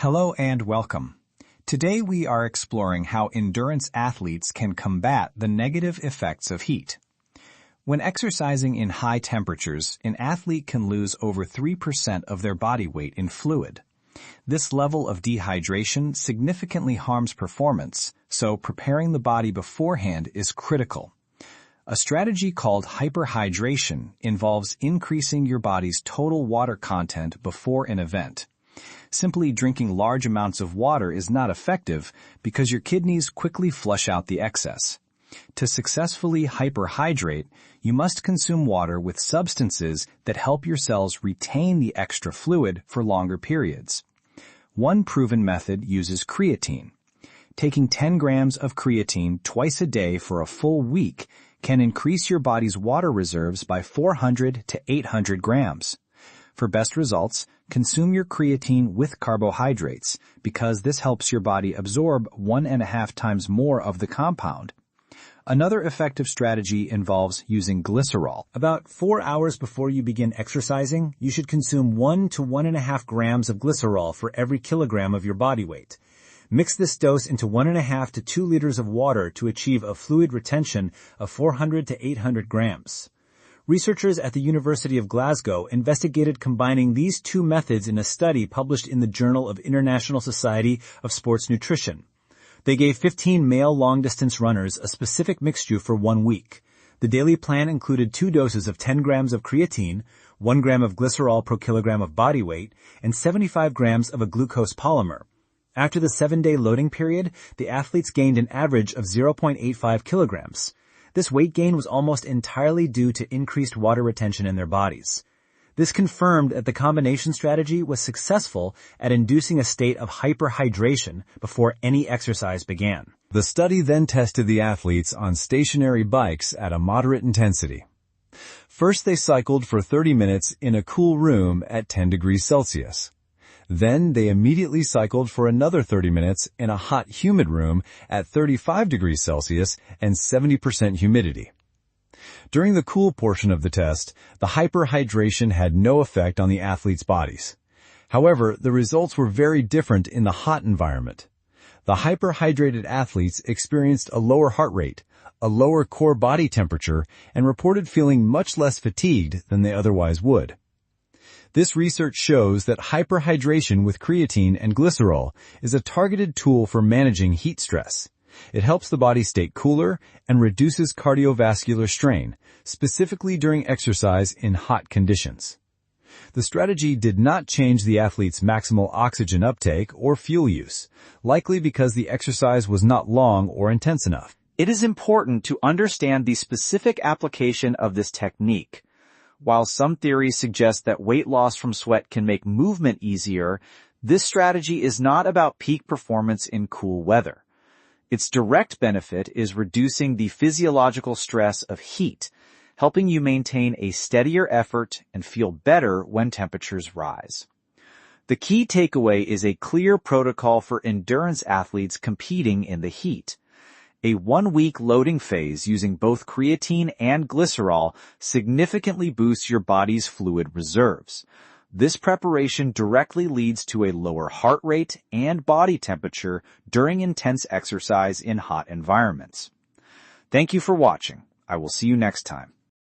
Hello and welcome. Today we are exploring how endurance athletes can combat the negative effects of heat. When exercising in high temperatures, an athlete can lose over 3% of their body weight in fluid. This level of dehydration significantly harms performance, so preparing the body beforehand is critical. A strategy called hyperhydration involves increasing your body's total water content before an event. Simply drinking large amounts of water is not effective because your kidneys quickly flush out the excess. To successfully hyperhydrate, you must consume water with substances that help your cells retain the extra fluid for longer periods. One proven method uses creatine. Taking 10 grams of creatine twice a day for a full week can increase your body's water reserves by 400 to 800 grams. For best results, consume your creatine with carbohydrates because this helps your body absorb 1.5 times more of the compound. Another effective strategy involves using glycerol. About 4 hours before you begin exercising, you should consume 1 to 1.5 grams of glycerol for every kilogram of your body weight. Mix this dose into 1.5 to 2 liters of water to achieve a fluid retention of 400 to 800 grams. Researchers at the University of Glasgow investigated combining these two methods in a study published in the Journal of International Society of Sports Nutrition. They gave 15 male long-distance runners a specific mixture for 1 week. The daily plan included 2 doses of 10 grams of creatine, 1 gram of glycerol per kilogram of body weight, and 75 grams of a glucose polymer. After the 7-day loading period, the athletes gained an average of 0.85 kilograms. This weight gain was almost entirely due to increased water retention in their bodies. This confirmed that the combination strategy was successful at inducing a state of hyperhydration before any exercise began. The study then tested the athletes on stationary bikes at a moderate intensity. First, they cycled for 30 minutes in a cool room at 10 degrees Celsius. Then they immediately cycled for another 30 minutes in a hot, humid room at 35 degrees Celsius and 70% humidity. During the cool portion of the test, the hyperhydration had no effect on the athletes' bodies. However, the results were very different in the hot environment. The hyperhydrated athletes experienced a lower heart rate, a lower core body temperature, and reported feeling much less fatigued than they otherwise would. This research shows that hyperhydration with creatine and glycerol is a targeted tool for managing heat stress. It helps the body stay cooler and reduces cardiovascular strain, specifically during exercise in hot conditions. The strategy did not change the athlete's maximal oxygen uptake or fuel use, likely because the exercise was not long or intense enough. It is important to understand the specific application of this technique. While some theories suggest that weight loss from sweat can make movement easier, this strategy is not about peak performance in cool weather. Its direct benefit is reducing the physiological stress of heat, helping you maintain a steadier effort and feel better when temperatures rise. The key takeaway is a clear protocol for endurance athletes competing in the heat. A 1-week loading phase using both creatine and glycerol significantly boosts your body's fluid reserves. This preparation directly leads to a lower heart rate and body temperature during intense exercise in hot environments. Thank you for watching. I will see you next time.